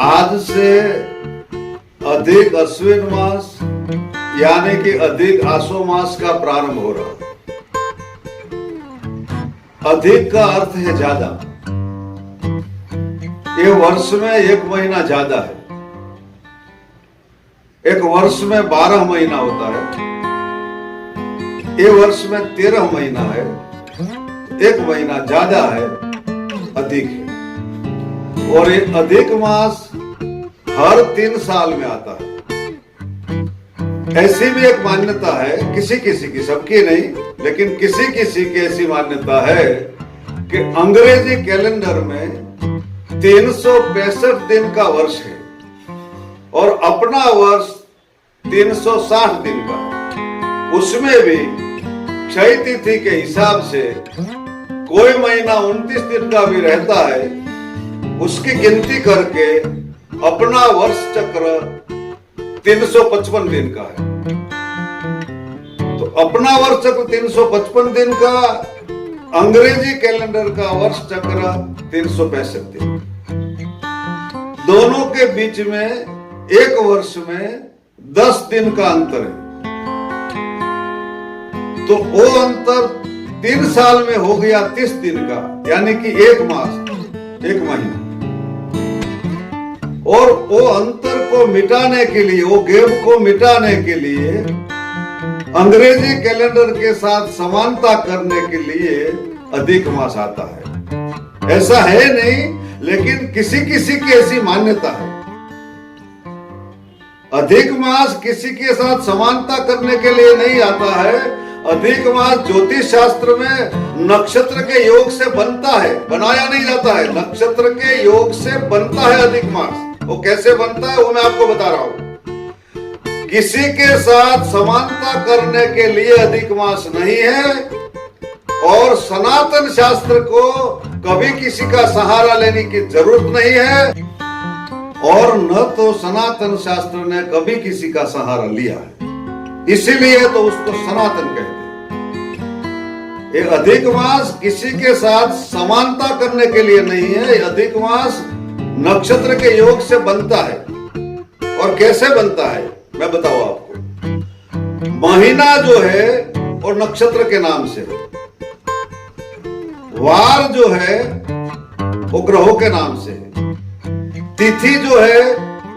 आज से अधिक अश्विन मास यानी कि अधिक आसो मास का प्रारंभ हो रहा है। अधिक का अर्थ है ज्यादा। ये वर्ष में 1 महीना ज्यादा है। एक वर्ष में 12 महीना होता है। ये वर्ष में 13 महीना है। 1 महीना ज्यादा है, अधिक है। और ये अधिक मास हर 3 साल में आता है। ऐसी भी एक मान्यता है, किसी किसी की, सबकी नहीं, लेकिन किसी किसी की ऐसी मान्यता है कि अंग्रेजी कैलेंडर में 365 दिन का वर्ष है और अपना वर्ष 360 दिन का है। उसमें भी क्षय तिथि के हिसाब से कोई महीना 29 दिन का भी रहता है। उसकी गिनती करके अपना वर्ष चक्र 355 दिन का है। तो अपना वर्ष चक्र 355 दिन का, अंग्रेजी कैलेंडर का वर्ष चक्र 365 दिन। दोनों के बीच में एक वर्ष में 10 दिन का अंतर है। तो वो अंतर 3 साल में हो गया 30 दिन का, यानी कि 1 मास, 1 महीना। और वो अंतर को मिटाने के लिए, वो गैप को मिटाने के लिए, अंग्रेजी कैलेंडर के साथ समानता करने के लिए अधिक मास आता है। ऐसा है नहीं, लेकिन किसी किसी की ऐसी मान्यता है। अधिक मास किसी के साथ समानता करने के लिए नहीं आता है। अधिक मास ज्योतिष शास्त्र में नक्षत्र के योग से बनता है, बनाया नहीं जाता है। नक्षत्र के योग से बनता है अधिक मास। वो कैसे बनता है वो मैं आपको बता रहा हूं। किसी के साथ समानता करने के लिए अधिक मास नहीं है, और सनातन शास्त्र को कभी किसी का सहारा लेने की जरूरत नहीं है, और न तो सनातन शास्त्र ने कभी किसी का सहारा लिया है। इसीलिए तो उसको सनातन कहते हैं। ये अधिक मास किसी के साथ समानता करने के लिए नहीं है। अधिक मास नक्षत्र के योग से बनता है। और कैसे बनता है मैं बताऊं आपको। महीना जो है वो नक्षत्र के नाम से, वार जो है वो ग्रहों के नाम से, तिथि जो है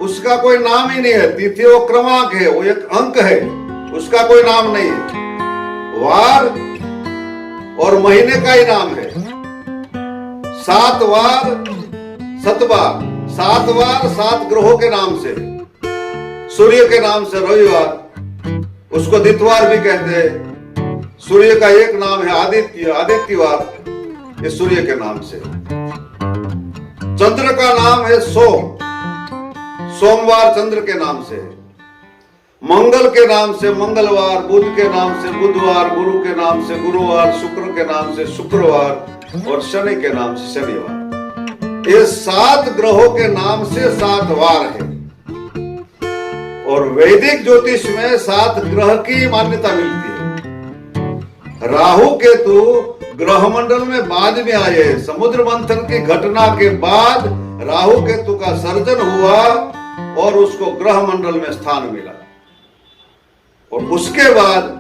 उसका कोई नाम ही नहीं है। तिथि वो क्रमांक है, वो एक अंक है, उसका कोई नाम नहीं है। वार और महीने का ही नाम है। 7 वार 7 बार, 7 बार 7 ग्रहों के नाम से। सूर्य के नाम से रविवार, उसको दितवार भी कहते हैं। सूर्य का एक नाम है आदित्य, आदित्यवार, ये सूर्य के नाम से। चंद्र का नाम है सोम, सोमवार चंद्र के नाम से। मंगल के नाम से मंगलवार, बुध के नाम से बुधवार, गुरु के नाम से गुरुवार, शुक्र के नाम से शुक्रवार, और शनि के नाम से शनिवार। ये 7 ग्रहों के नाम से 7 वार है। और वैदिक ज्योतिष में 7 ग्रह की मान्यता मिलती है। राहु केतु ग्रह मंडल में बाद में आए। समुद्र मंथन की घटना के बाद राहु केतु का सर्जन हुआ और उसको ग्रह मंडल में स्थान मिला, और उसके बाद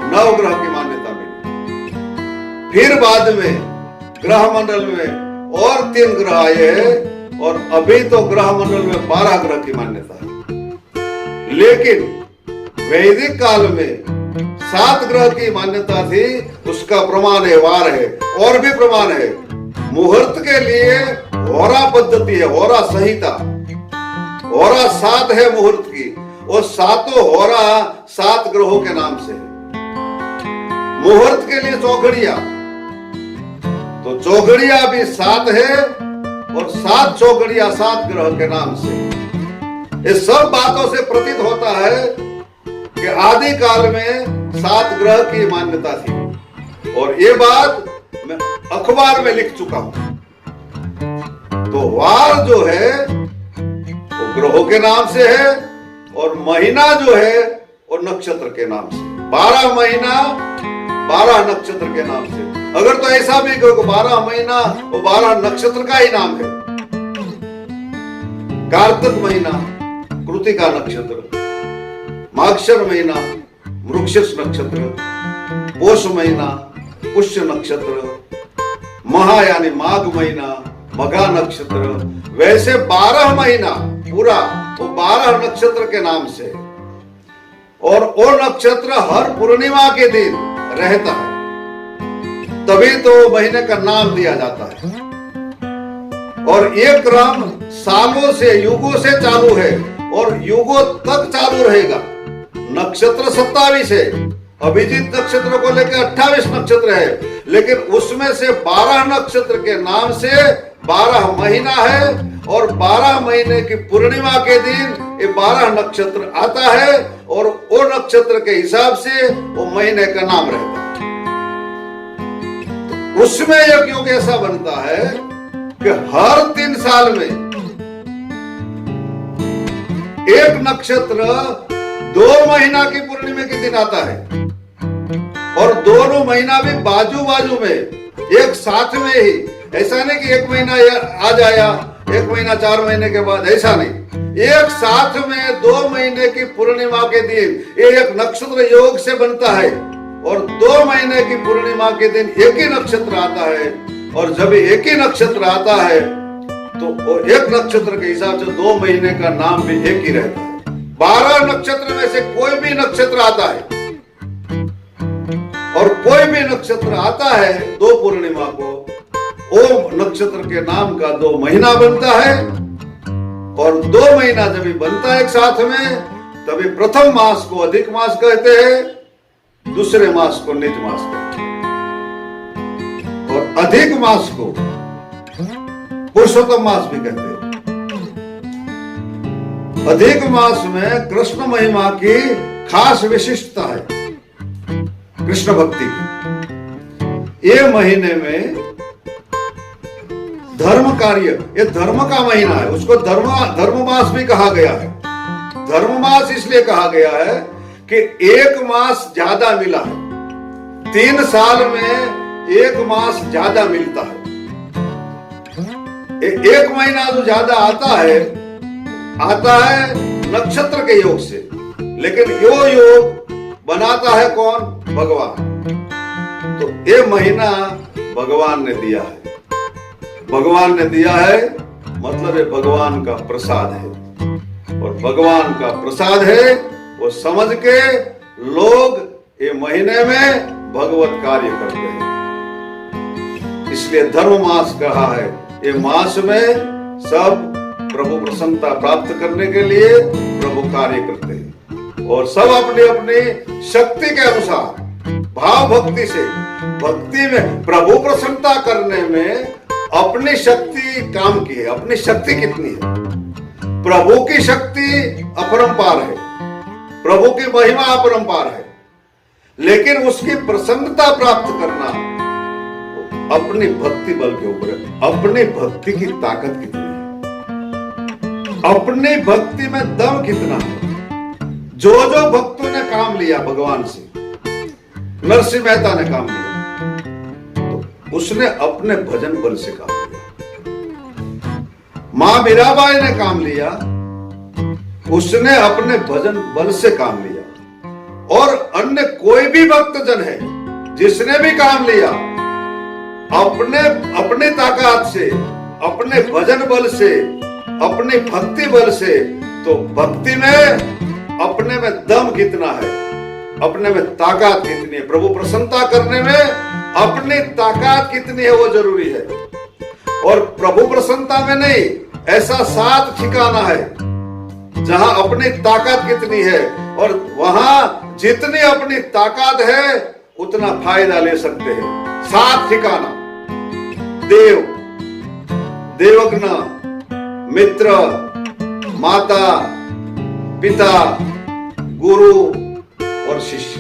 9 ग्रह की मान्यता मिली। फिर बाद में ग्रह मंडल में और 3 ग्रह आए हैं, और अभी तो ग्रह मंडल में 12 ग्रह की मान्यता है। लेकिन वैदिक काल में 7 ग्रह की मान्यता थी। उसका प्रमाण है वार है। और भी प्रमाण है। मुहूर्त के लिए होरा पद्धति है, होरा संहिता। होरा 7 है मुहूर्त की, और 7 होरा 7 ग्रहों के नाम से। मुहूर्त के लिए चौघड़िया, तो चौघड़िया भी 7 है, और 7 चौघड़िया 7 ग्रह के नाम से। इस सब बातों से प्रतीत होता है कि आदि काल में 7 ग्रह की मान्यता थी, और ये बात मैं अखबार में लिख चुका हूं। तो वार जो है वो ग्रहों के नाम से है, और महीना जो है वो नक्षत्र के नाम से। 12 महीना 12 नक्षत्र के नाम से। अगर तो ऐसा भी कहो 12 महीना वो 12 नक्षत्र का ही नाम है। कार्तिक महीना कृतिका नक्षत्र, मागशर महीना मृगशीर्ष नक्षत्र, पोष महीना पुष्य नक्षत्र, महा यानी माघ महीना मघा नक्षत्र। वैसे 12 महीना पूरा वो 12 नक्षत्र के नाम से, और वो नक्षत्र हर पूर्णिमा के दिन रहता है, तभी तो महीने का नाम दिया जाता है। और ये क्रम सालों से युगों से चालू है और युगों तक चालू रहेगा। नक्षत्र 27 है, अभिजीत नक्षत्र को लेकर 28 नक्षत्र है, लेकिन उसमें से 12 नक्षत्र के नाम से 12 महीना है, और 12 महीने की पूर्णिमा के दिन ये 12 नक्षत्र आता है, और वो नक्षत्र के हिसाब से वो महीने का नाम रहता है। तो उसमें एक योग ऐसा बनता है कि हर 3 साल में एक नक्षत्र 2 महीना की पूर्णिमा के दिन आता है, और दोनों महीना भी बाजू बाजू में एक साथ में ही। ऐसा नहीं कि एक महीना आ जाया, एक महीना 4 महीने के बाद, ऐसा नहीं। एक साथ में 2 महीने की पूर्णिमा के दिन ये एक नक्षत्र योग से बनता है, और 2 महीने की पूर्णिमा के दिन एक ही नक्षत्र आता है। और जब एक ही नक्षत्र आता है तो वो एक नक्षत्र के हिसाब से 2 महीने का नाम भी एक ही रहता है। 12 नक्षत्र में से कोई भी नक्षत्र आता है, और कोई भी नक्षत्र आता है 2 पूर्णिमा को, वो नक्षत्र के नाम का 2 महीना बनता है। और 2 महीना जब बनता है एक साथ में, तभी प्रथम मास को अधिक मास कहते हैं, दूसरे मास को निज मास कहते हैं, और अधिक मास को पुरुषोत्तम मास भी कहते हैं। अधिक मास में कृष्ण महिमा की खास विशिष्टता है, कृष्ण भक्ति की। ये महीने में धर्म कार्य, ये धर्म का महीना है, उसको धर्म मास भी कहा गया है। धर्म मास इसलिए कहा गया है कि 1 मास ज्यादा मिला है, 3 साल में 1 मास ज्यादा मिलता है। 1 महीना जो ज्यादा आता है नक्षत्र के योग से, लेकिन यो योग बनाता है कौन? भगवान। तो ये महीना भगवान ने दिया है, भगवान ने दिया है, मतलब ये भगवान का प्रसाद है, और भगवान का प्रसाद है वो समझ के लोग ये महीने में भगवत कार्य करते हैं। इसलिए धर्म मास कहा है। ये मास में सब प्रभु प्रसन्नता प्राप्त करने के लिए प्रभु कार्य करते हैं, और सब अपनी अपनी शक्ति के अनुसार भाव भक्ति से, भक्ति में प्रभु प्रसन्नता करने में अपनी शक्ति काम की है। अपनी शक्ति कितनी है? प्रभु की शक्ति अपरंपार है, प्रभु की महिमा अपरंपार है, लेकिन उसकी प्रसन्नता प्राप्त करना अपनी भक्ति बल के ऊपर है। अपनी भक्ति की ताकत कितनी है, अपनी भक्ति में दम कितना है। जो भक्तों ने काम लिया भगवान से, नरसिंह मेहता ने काम लिया तो उसने अपने भजन बल से काम लिया। मां मीराबाई ने काम लिया, उसने अपने भजन बल से काम लिया। और अन्य कोई भी भक्तजन है जिसने भी काम लिया, अपने ताकत से, अपने भजन बल से, अपनी भक्ति बल से। तो भक्ति में अपने में दम कितना है, अपने में ताकत कितनी है, प्रभु प्रसन्नता करने में अपनी ताकत कितनी है वो जरूरी है। और प्रभु प्रसन्नता में नहीं, ऐसा 7 ठिकाना है जहां अपनी ताकत कितनी है, और वहां जितनी अपनी ताकत है उतना फायदा ले सकते हैं। 7 ठिकाना: देव, देवज्ञ, मित्र, माता, पिता, गुरु और शिष्य।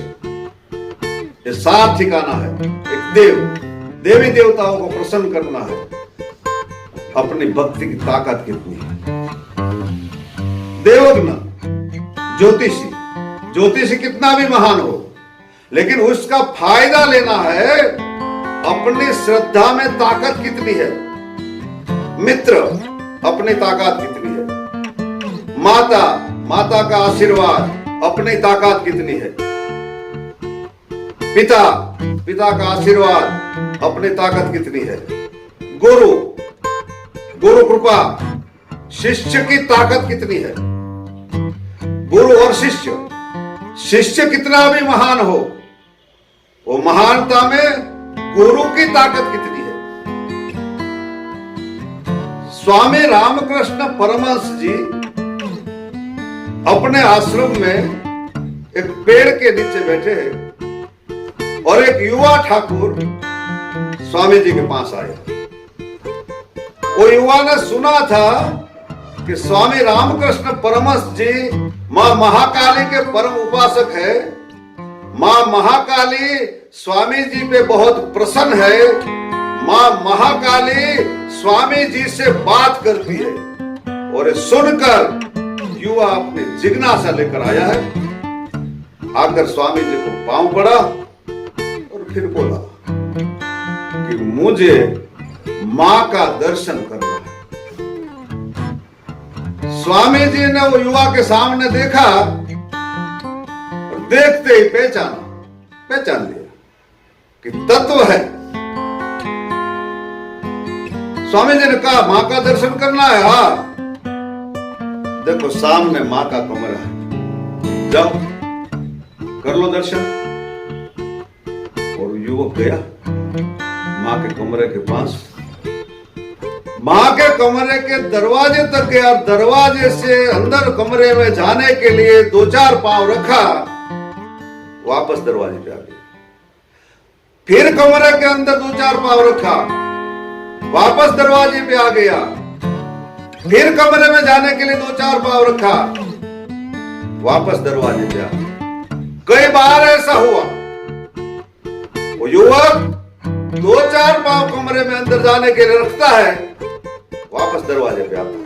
ये 7 ठिकाना है। एक देवी देवताओं को प्रसन्न करना है, अपनी भक्ति की ताकत कितनी है। देवज्ञ, ज्योतिषी कितना भी महान हो, लेकिन उसका फायदा लेना है, अपनी श्रद्धा में ताकत कितनी है। मित्र, अपनी ताकत कितनी है। माता, माता का आशीर्वाद, अपनी ताकत कितनी है। पिता, पिता का आशीर्वाद, अपनी ताकत कितनी है। गुरु, गुरु कृपा, शिष्य की ताकत कितनी है। गुरु और शिष्य, शिष्य कितना भी महान हो, वो महानता में गुरु की ताकत कितनी है। स्वामी रामकृष्ण परमहंस जी अपने आश्रम में एक पेड़ के नीचे बैठे हैं और एक युवा ठाकुर स्वामी जी के पास आया। वो युवा ने सुना था कि स्वामी रामकृष्ण परमहंस जी मां महाकाली के परम उपासक है, मां महाकाली स्वामी जी पे बहुत प्रसन्न है, मां महाकाली स्वामी जी से बात करती है। और सुनकर युवा अपनी जिज्ञासा लेकर आया है, आकर स्वामी जी को पांव पड़ा और फिर बोला कि मुझे मां का दर्शन करना है। स्वामी जी ने वो युवा के सामने देखा और देखते ही पहचान लिया कि तत्व है। स्वामी जी ने कहा मां का दर्शन करना है। हाँ, देखो सामने मां का कमरा है, जाओ कर लो दर्शन। और युवक गया मां के कमरे के पास, मां के कमरे के दरवाजे तक गया। दरवाजे से अंदर कमरे में जाने के लिए 2-4 पांव रखा, वापस दरवाजे पे आ गया। फिर कमरे के अंदर 2-4 पांव रखा, वापस दरवाजे पे आ गया। फिर कमरे में जाने के लिए 2-4 पांव रखा, वापस दरवाजे पे आ गया। कई बार ऐसा हुआ, वो युवक 2-4 पांव कमरे में अंदर जाने के लिए रखता है, वापस दरवाजे पे आता है।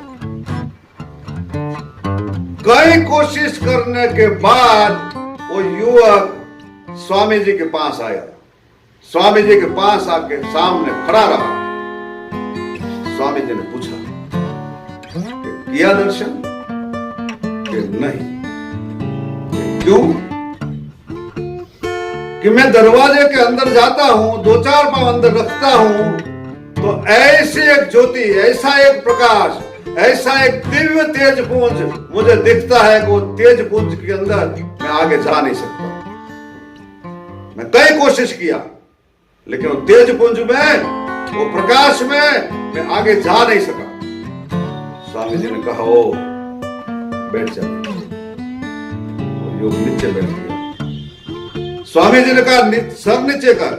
कई कोशिश करने के बाद वो युवक स्वामी जी के पास आया। स्वामी जी के पास आके सामने खड़ा रहा। स्वामी जी ने पूछा कि किया दर्शन कि नहीं। क्यों? कि मैं दरवाजे के अंदर जाता हूं, 2-4 पांव अंदर रखता हूं, तो ऐसी एक ज्योति, ऐसा एक प्रकाश, ऐसा एक दिव्य तेज पुंज मुझे दिखता है कि वो तेज पुंज के अंदर मैं आगे जा नहीं सकता। मैं कई कोशिश किया, लेकिन वो तेज पुंज में, वो प्रकाश में मैं आगे जा नहीं सका। स्वामी जी ने कहा ओ बैठ जा। योग नीचे बैठ गया। स्वामी जी ने कहा सर नीचे कर।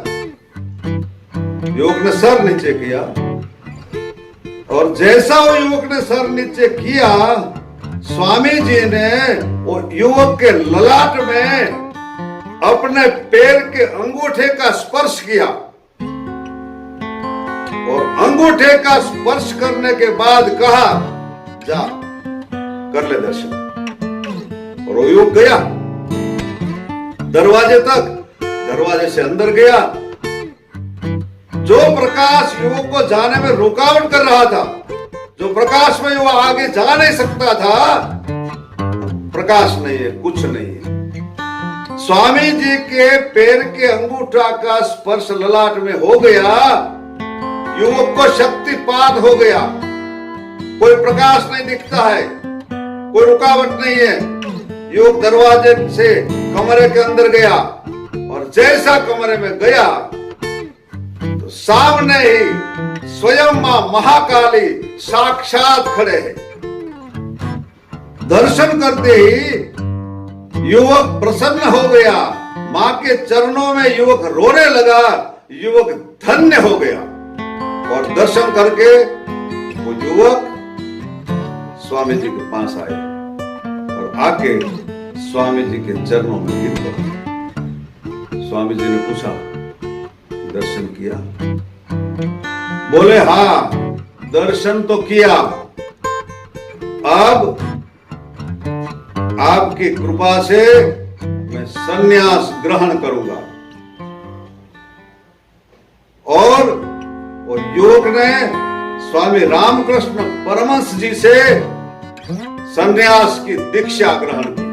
युवक ने सर नीचे किया और जैसा वो युवक ने सर नीचे किया, स्वामी जी ने वो युवक के ललाट में अपने पैर के अंगूठे का स्पर्श किया और अंगूठे का स्पर्श करने के बाद कहा जा कर ले दर्शन। और वो युवक गया दरवाजे तक, दरवाजे से अंदर गया। जो प्रकाश युवक को जाने में रुकावट कर रहा था, जो प्रकाश में युवक आगे जा नहीं सकता था, प्रकाश नहीं है, कुछ नहीं है। स्वामी जी के पैर के अंगूठा का स्पर्श ललाट में हो गया, युवक को शक्तिपात हो गया। कोई प्रकाश नहीं दिखता है, कोई रुकावट नहीं है। युवक दरवाजे से कमरे के अंदर गया और जैसा कमरे में गया तो सामने ही स्वयं मां महाकाली साक्षात खड़े हैं। दर्शन करते ही युवक प्रसन्न हो गया, मां के चरणों में युवक रोने लगा, युवक धन्य हो गया। और दर्शन करके वो युवक स्वामी जी के पास आया और आके स्वामी जी के चरणों में गिर पड़ा। स्वामी जी ने पूछा दर्शन किया? बोले हाँ दर्शन तो किया, अब आपकी कृपा से मैं संन्यास ग्रहण करूंगा। और वो युवक ने स्वामी रामकृष्ण परमहंस जी से संन्यास की दीक्षा ग्रहण की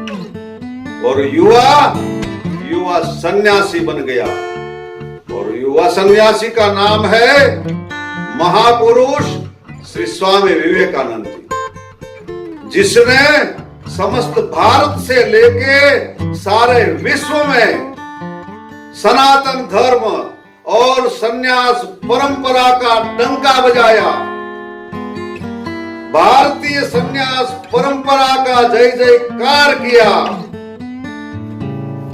और युवा सन्यासी बन गया। और युवा सन्यासी का नाम है महापुरुष श्री स्वामी विवेकानंद जी, जिसने समस्त भारत से लेके सारे विश्व में सनातन धर्म और सन्यास परंपरा का डंका बजाया। भारतीय सन्यास परंपरा का जय जयकार किया।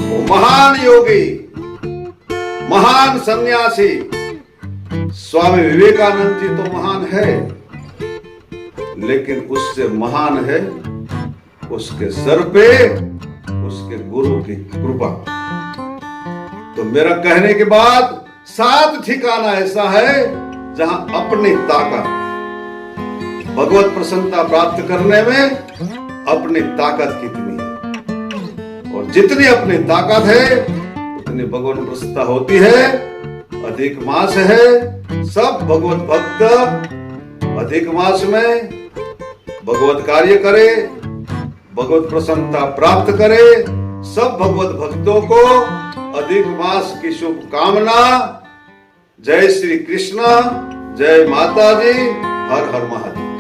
वो महान योगी, महान सन्यासी स्वामी विवेकानंद जी तो महान है, लेकिन उससे महान है उसके सर पे उसके गुरु की कृपा। तो मेरा कहने के बाद 7 ठिकाना ऐसा है जहां अपनी ताकत, भगवत प्रसन्नता प्राप्त करने में अपनी ताकत कितनी है, और जितनी अपनी ताकत है उतनी भगवत प्रसन्नता होती है। अधिक मास है, सब भगवत भक्त अधिक मास में भगवत कार्य करे, भगवत प्रसन्नता प्राप्त करे। सब भगवत भक्तों को अधिक मास की शुभकामना। जय श्री कृष्ण, जय माता जी, हर हर महादेव।